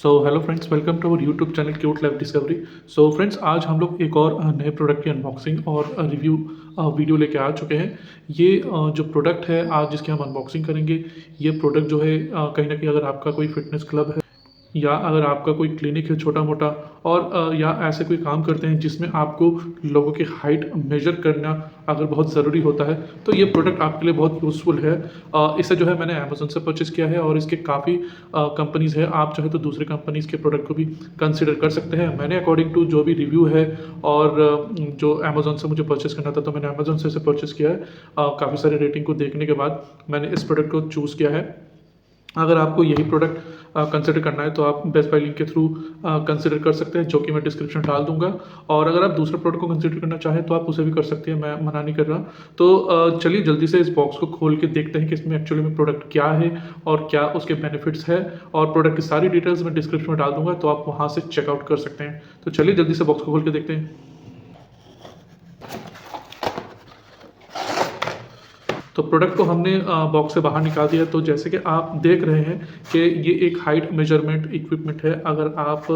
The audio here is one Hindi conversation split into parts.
So hello friends, welcome to our YouTube channel cute life discovery. So friends, आज हम लोग एक और नए प्रोडक्ट की अनबॉक्सिंग और रिव्यू वीडियो लेके आ चुके हैं। ये जो प्रोडक्ट है आज जिसकी हम अनबॉक्सिंग करेंगे, ये प्रोडक्ट जो है कहीं ना कहीं अगर आपका कोई फिटनेस क्लब है या अगर आपका कोई क्लिनिक है छोटा मोटा और या ऐसे कोई काम करते हैं जिसमें आपको लोगों की हाइट मेजर करना अगर बहुत ज़रूरी होता है, तो ये प्रोडक्ट आपके लिए बहुत यूज़फुल है। इसे जो है मैंने अमेज़न से परचेज़ किया है और इसके काफ़ी कंपनीज़ है। आप चाहे तो दूसरे कंपनीज़ के प्रोडक्ट को भी कंसिडर कर सकते हैं। मैंने अकॉर्डिंग टू जो भी रिव्यू है और जो अमेज़न से मुझे परचेज़ करना था, तो मैंने अमेज़न से इसे परचेज़ किया है। काफ़ी सारे रेटिंग को देखने के बाद मैंने इस प्रोडक्ट को चूज़ किया है। अगर आपको यही प्रोडक्ट कंसिडर करना है तो आप बेस्ट बाय लिंक के थ्रू कंसिडर कर सकते हैं, जो कि मैं डिस्क्रिप्शन डाल दूंगा। और अगर आप दूसरे प्रोडक्ट को कंसिडर करना चाहें तो आप उसे भी कर सकते हैं, मैं मना नहीं कर रहा। तो चलिए जल्दी से इस बॉक्स को खोल के देखते हैं कि इसमें एक्चुअली में प्रोडक्ट क्या है और क्या उसके बेनिफिट्स है। और प्रोडक्ट की सारी डिटेल्स मैं डिस्क्रिप्शन में डाल दूंगा, तो आप वहाँ से चेकआउट कर सकते हैं। तो चलिए जल्दी से बॉक्स को खोल के देखते हैं। तो प्रोडक्ट को हमने बॉक्स से बाहर निकाल दिया। तो जैसे कि आप देख रहे हैं कि ये एक हाइट मेजरमेंट इक्विपमेंट है। अगर आप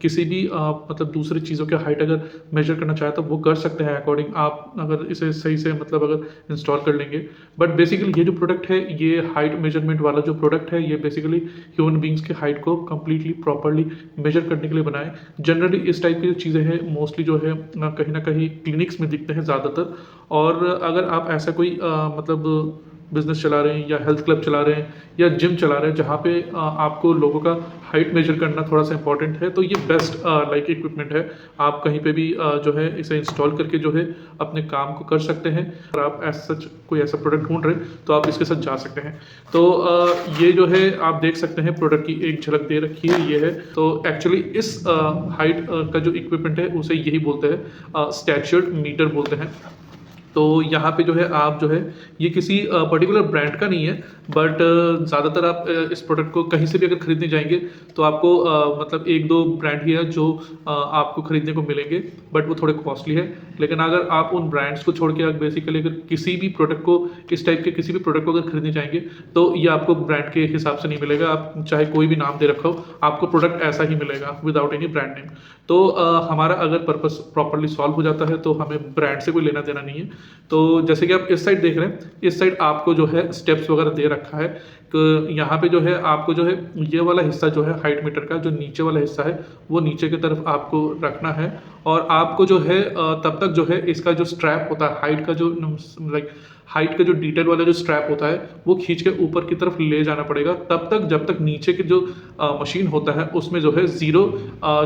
किसी भी मतलब दूसरी चीज़ों के हाइट अगर मेजर करना चाहें तो वो कर सकते हैं अकॉर्डिंग, आप अगर इसे सही से मतलब अगर इंस्टॉल कर लेंगे। बट बेसिकली ये जो प्रोडक्ट है, ये हाइट मेजरमेंट वाला जो प्रोडक्ट है, ये बेसिकली ह्यूमन बींग्स के हाइट को कम्प्लीटली प्रॉपरली मेजर करने के लिए बनाए। जनरली इस टाइप की जो चीज़ें हैं मोस्टली जो है कहीं ना कहीं क्लिनिक्स में दिखते हैं ज़्यादातर। और अगर आप ऐसा कोई मतलब बिजनेस चला रहे हैं या हेल्थ क्लब चला रहे हैं या जिम चला रहे हैं जहाँ पे आपको लोगों का हाइट मेजर करना थोड़ा सा इंपॉर्टेंट है, तो ये बेस्ट लाइक इक्विपमेंट है। आप कहीं पे भी जो है इसे इंस्टॉल करके जो है अपने काम को कर सकते हैं। अगर आप ऐसा सच कोई ऐसा प्रोडक्ट ढूंढ रहे हैं तो आप इसके साथ जा सकते हैं। तो ये जो है आप देख सकते हैं प्रोडक्ट की एक झलक दे रखी है, ये है। तो एक्चुअली इस हाइट का जो इक्विपमेंट है उसे यही बोलते हैं, स्टैचर्ड मीटर बोलते हैं। तो यहाँ पे जो है आप जो है ये किसी पर्टिकुलर ब्रांड का नहीं है, बट ज़्यादातर आप इस प्रोडक्ट को कहीं से भी अगर खरीदने जाएंगे तो आपको मतलब एक दो ब्रांड ही है जो आपको खरीदने को मिलेंगे, बट वो थोड़े कॉस्टली है। लेकिन अगर आप उन ब्रांड्स को छोड़ के अगर बेसिकली अगर किसी भी प्रोडक्ट को, इस टाइप के किसी भी प्रोडक्ट को अगर खरीदने जाएंगे तो ये आपको ब्रांड के हिसाब से नहीं मिलेगा। आप चाहे कोई भी नाम दे रखा हो, आपको प्रोडक्ट ऐसा ही मिलेगा विदाउट एनी ब्रांड नेम। तो हमारा अगर पर्पस प्रॉपरली सॉल्व हो जाता है तो हमें ब्रांड से कोई लेना देना नहीं है। तो जैसे कि आप इस साइड देख रहे हैं, इस साइड आपको जो है स्टेप्स वगैरह दे रखा है। तो यहाँ पे जो है आपको जो है ये वाला हिस्सा जो है हाइट मीटर का जो नीचे वाला हिस्सा है वो नीचे की तरफ आपको रखना है। और आपको जो है तब तक जो है इसका जो स्ट्रैप होता है हाइट का, जो लाइक हाइट का जो डिटेल वाला जो स्ट्रैप होता है वो खींच के ऊपर की तरफ ले जाना पड़ेगा, तब तक जब तक नीचे के जो मशीन होता है उसमें जो है ज़ीरो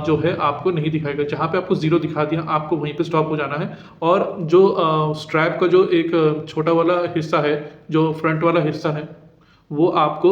जो है आपको नहीं दिखाएगा। जहाँ पे आपको ज़ीरो दिखा दिया आपको वहीं पे स्टॉप हो जाना है। और जो स्ट्रैप का जो एक छोटा वाला हिस्सा है, जो फ्रंट वाला हिस्सा है, वो आपको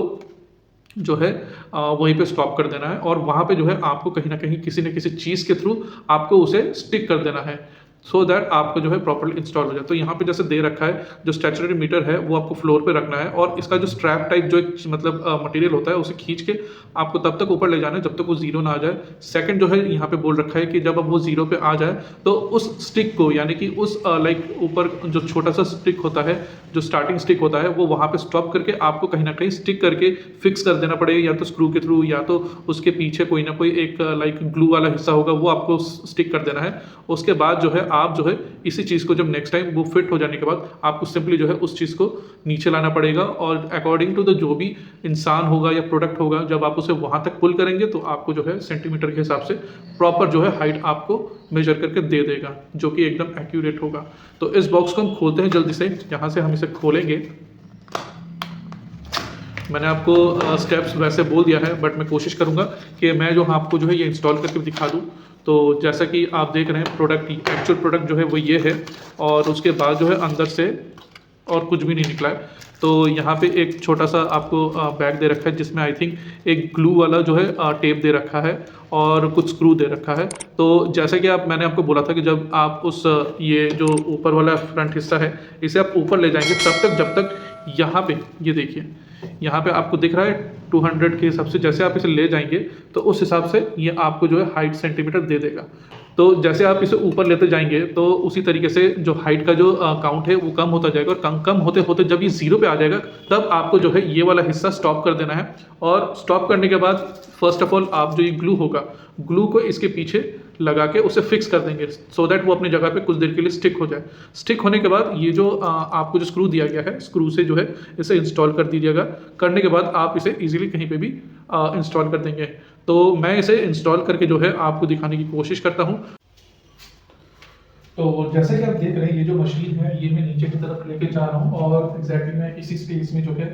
जो है वहीं पे स्टॉप कर देना है। और वहाँ पे जो है आपको कहीं ना कहीं किसी न किसी चीज़ के थ्रू आपको उसे स्टिक कर देना है, सो दैट आपको जो है प्रॉपर्ली इंस्टॉल हो जाए। तो यहाँ पे जैसे दे रखा है जो स्टैचुररी मीटर है वो आपको फ्लोर पे रखना है और इसका जो स्ट्रैप टाइप जो एक मतलब मटेरियल होता है उसे खींच के आपको तब तक ऊपर ले जाना है जब तक वो जीरो ना आ जाए। सेकंड जो है यहाँ पे बोल रखा है कि जब अब वो जीरो पे आ जाए तो उस स्टिक को, यानी कि उस लाइक ऊपर जो छोटा सा स्टिक होता है, जो स्टार्टिंग स्टिक होता है, वो वहाँ पे स्टॉप करके आपको कहीं ना कहीं स्टिक करके फिक्स कर देना पड़ेगा, या तो स्क्रू के थ्रू या तो उसके पीछे कोई ना कोई एक लाइक ग्लू वाला हिस्सा होगा वो आपको स्टिक कर देना है। उसके बाद जो है आप जो है इसी चीज़ को जब नेक्स्ट टाइम वो फिट हो जाने के बाद आपको सिंपली जो है उस चीज़ को नीचे लाना पड़ेगा। और अकॉर्डिंग टू द जो भी इंसान होगा या प्रोडक्ट होगा, जब आप उसे वहाँ तक पुल करेंगे तो आपको जो है सेंटीमीटर के हिसाब से प्रॉपर जो है हाइट आपको मेजर करके दे देगा, जो कि एकदम एक्यूरेट होगा। तो इस बॉक्स को हम खोलते हैं जल्दी से। यहाँ से हम इसे खोलेंगे। मैंने आपको स्टेप्स वैसे बोल दिया है, बट मैं कोशिश करूँगा कि मैं जो आपको जो है ये इंस्टॉल करके दिखा दूँ। तो जैसा कि आप देख रहे हैं प्रोडक्ट, एक्चुअल प्रोडक्ट जो है वो ये है। और उसके बाद जो है अंदर से और कुछ भी नहीं निकला है। तो यहाँ पे एक छोटा सा आपको बैग दे रखा है जिसमें आई थिंक एक ग्लू वाला जो है टेप दे रखा है और कुछ स्क्रू दे रखा है। तो जैसा कि मैंने आपको बोला था कि जब आप उस ये जो ऊपर वाला फ्रंट हिस्सा है इसे आप ऊपर ले जाएंगे तब तक जब तक यहाँ पे ये देखिए यहाँ पे आपको दिख रहा है 200 के हिसाब से जैसे आप इसे ले जाएंगे तो उस हिसाब से ये आपको जो है हाइट सेंटीमीटर दे देगा। तो जैसे आप इसे ऊपर लेते जाएंगे तो उसी तरीके से जो हाइट का जो काउंट है वो कम होता जाएगा, और कम कम होते होते जब ये 0 पे आ जाएगा तब आपको जो है ये वाला हिस्सा स्टॉप कर देना है। और स्टॉप करने के बाद फर्स्ट ऑफ ऑल आप जो ये ग्लू होगा, ग्लू को इसके पीछे लगा के उसे फिक्स कर देंगे सो दैट वो अपनी जगह पे कुछ देर के लिए स्टिक हो जाए। स्टिक होने के बाद ये जो आपको जो स्क्रू दिया गया है, स्क्रू से जो है इसे इंस्टॉल कर दीजिएगा। करने के बाद आप इसे इजीली कहीं पे भी इंस्टॉल कर देंगे। तो मैं इसे इंस्टॉल करके जो है आपको दिखाने की कोशिश करता हूँ। तो जैसे कि आप देख रहे हैं ये जो मशीन है ये मैं नीचे की तरफ लेके जा रहा हूँ, और एग्जैक्टली मैं इसी स्पेस में जो है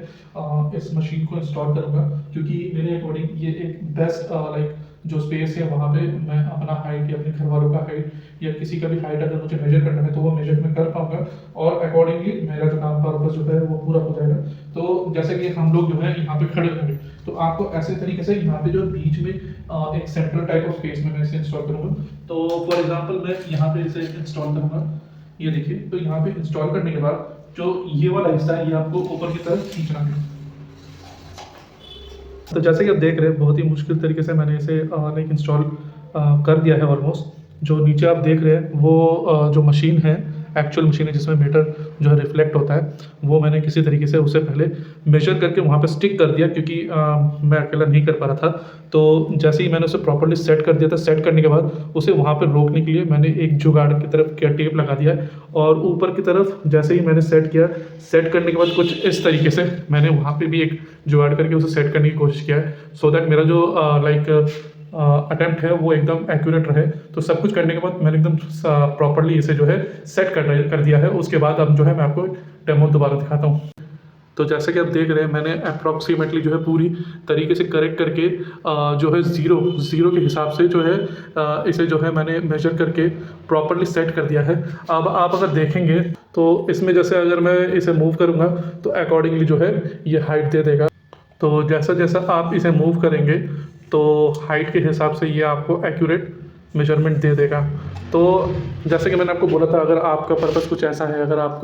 इस मशीन को इंस्टॉल करूँगा, क्योंकि मेरे अकॉर्डिंग ये एक बेस्ट लाइक जो स्पेस है वहाँ पे मैं अपना हाइट या अपने घर वालों का हाइट या किसी का भी हाइट अगर मुझे मेजर करना है तो वो मेजर मैं कर पाऊंगा, और अकॉर्डिंगली मेरा जो काम पर्पस जो है वो पूरा हो जाएगा। तो जैसे कि हम लोग जो है यहाँ पे खड़े होंगे तो आपको ऐसे तरीके से यहाँ पे जो बीच में एक सेंट्रल टाइप ऑफ स्पेस में मैं इसे इंस्टॉल करूँगा। तो फॉर एग्जाम्पल मैं यहाँ पे इसे इंस्टॉल करूँगा, ये देखिए। तो यहाँ पे इंस्टॉल करने के बाद जो ये वाला हिस्सा है ये आपको ऊपर की तरफ खींचना है। तो जैसे कि आप देख रहे हैं बहुत ही मुश्किल तरीके से मैंने इसे लाइक इंस्टॉल कर दिया है ऑलमोस्ट। जो नीचे आप देख रहे हैं वो जो मशीन है, एक्चुअल मशीन है जिसमें मीटर जो है रिफ्लेक्ट होता है, वो मैंने किसी तरीके से उसे पहले मेजर करके वहाँ पे स्टिक कर दिया, क्योंकि मैं अकेला नहीं कर पा रहा था। तो जैसे ही मैंने उसे प्रॉपर्ली सेट कर दिया था, सेट करने के बाद उसे वहाँ पर रोकने के लिए मैंने एक जुगाड़ की तरफ क्या टेप लगा दिया है, और ऊपर की तरफ जैसे ही मैंने सेट किया, सेट करने के बाद कुछ इस तरीके से मैंने वहाँ पर भी एक जुगाड़ करके उसे सेट करने की कोशिश किया है, सो दैट मेरा जो लाइक अटेम्प्ट है वो एकदम एक्यूरेट रहे। तो सब कुछ करने के बाद मैंने एकदम प्रॉपरली इसे जो है सेट कर दिया है। उसके बाद अब जो है मैं आपको डेमो दोबारा दिखाता हूँ। तो जैसे कि आप देख रहे हैं मैंने अप्रॉक्सीमेटली जो है पूरी तरीके से करेक्ट करके जो है ज़ीरो के हिसाब से जो है इसे जो है मैंने मेजर करके प्रॉपरली सेट कर दिया है। अब आप अगर देखेंगे तो इसमें जैसे अगर मैं इसे मूव करूँगा तो अकॉर्डिंगली जो है ये हाइट दे देगा। तो जैसा जैसा आप इसे मूव करेंगे तो हाइट के हिसाब से ये आपको एक्यूरेट मेजरमेंट दे देगा। तो जैसे कि मैंने आपको बोला था, अगर आपका पर्पस कुछ ऐसा है, अगर आप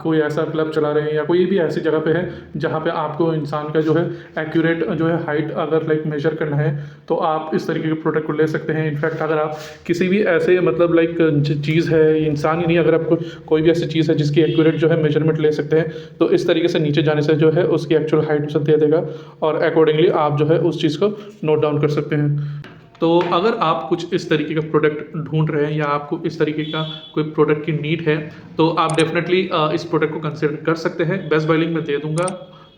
कोई ऐसा क्लब चला रहे हैं या कोई भी ऐसी जगह पे है जहाँ पे आपको इंसान का जो है एक्यूरेट जो है हाइट अगर लाइक मेजर करना है, तो आप इस तरीके के प्रोडक्ट को ले सकते हैं। इनफैक्ट अगर आप किसी भी ऐसे मतलब लाइक चीज़ है, इंसान ही नहीं, अगर आपको कोई भी ऐसी चीज़ है जिसकी एक्यूरेट जो है मेजरमेंट ले सकते हैं, तो इस तरीके से नीचे जाने से जो है उसकी एक्चुअल हाइट उसे दे देगा, और अकॉर्डिंगली आप जो है उस चीज़ को नोट डाउन कर सकते हैं। तो अगर आप कुछ इस तरीके का प्रोडक्ट ढूंढ रहे हैं या आपको इस तरीके का कोई प्रोडक्ट की नीड है, तो आप डेफिनेटली इस प्रोडक्ट को कंसिडर कर सकते हैं। बेस्ट बाय लिंक में दे दूंगा,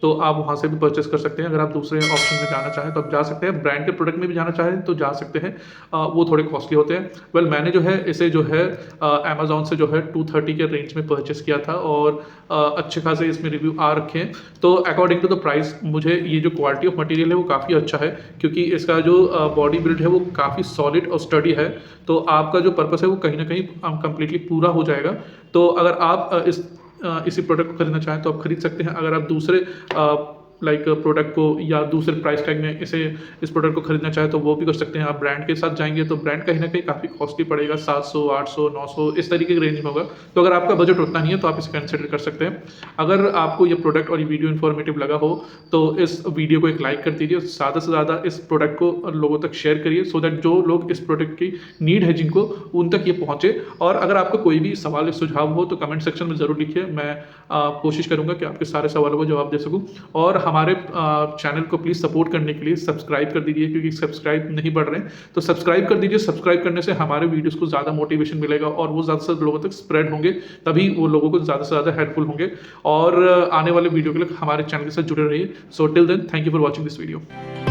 तो आप वहाँ से भी परचेस कर सकते हैं। अगर आप दूसरे ऑप्शन में जाना चाहें तो आप जा सकते हैं, ब्रांड के प्रोडक्ट में भी जाना चाहें तो जा सकते हैं, वो थोड़े कॉस्टली होते हैं। वेल मैंने जो है इसे जो है अमेजोन से जो है 230 के रेंज में परचेस किया था, और अच्छे खासे इसमें रिव्यू आ रखे हैं। तो अकॉर्डिंग टू द प्राइस मुझे ये जो क्वालिटी ऑफ मटेरियल है वो काफ़ी अच्छा है, क्योंकि इसका जो बॉडी बिल्ड है वो काफ़ी सॉलिड और स्टडी है। तो आपका जो पर्पस है वो कहीं ना कहीं कम्प्लीटली पूरा हो जाएगा। तो अगर आप इसी प्रोडक्ट को खरीदना चाहें तो आप खरीद सकते हैं। अगर आप दूसरे लाइक प्रोडक्ट को या दूसरे प्राइस टैग में इस प्रोडक्ट को खरीदना चाहें तो वो भी कर सकते हैं। आप ब्रांड के साथ जाएंगे तो ब्रांड कहीं ना कहीं काफ़ी कॉस्टली पड़ेगा, 700, 800, 900 इस तरीके के रेंज में होगा। तो अगर आपका बजट उतना नहीं है तो आप इसे कंसिडर कर सकते हैं। अगर आपको ये प्रोडक्ट और ये वीडियो इन्फॉर्मेटिव लगा हो तो इस वीडियो को एक लाइक कर दीजिए, ज़्यादा से ज़्यादा इस प्रोडक्ट को लोगों तक शेयर करिए, सो दैट जो लोग इस प्रोडक्ट की नीड है जिनको, उन तक ये पहुँचे। और अगर आपका कोई भी सवाल या सुझाव हो तो कमेंट सेक्शन में ज़रूर लिखिए, मैं कोशिश करूँगा कि आपके सारे सवालों को जवाब दे सकूँ। और हमारे चैनल को प्लीज़ सपोर्ट करने के लिए सब्सक्राइब कर दीजिए, क्योंकि सब्सक्राइब नहीं बढ़ रहे हैं तो सब्सक्राइब कर दीजिए। सब्सक्राइब करने से हमारे वीडियोस को ज़्यादा मोटिवेशन मिलेगा और वो ज़्यादा से ज़्यादा लोगों तक स्प्रेड होंगे, तभी वो लोगों को ज़्यादा से ज़्यादा हेल्पफुल होंगे। और आने वाले वीडियो के लिए हमारे चैनल के साथ जुड़े रहिए। So till then, thank you for watching this video.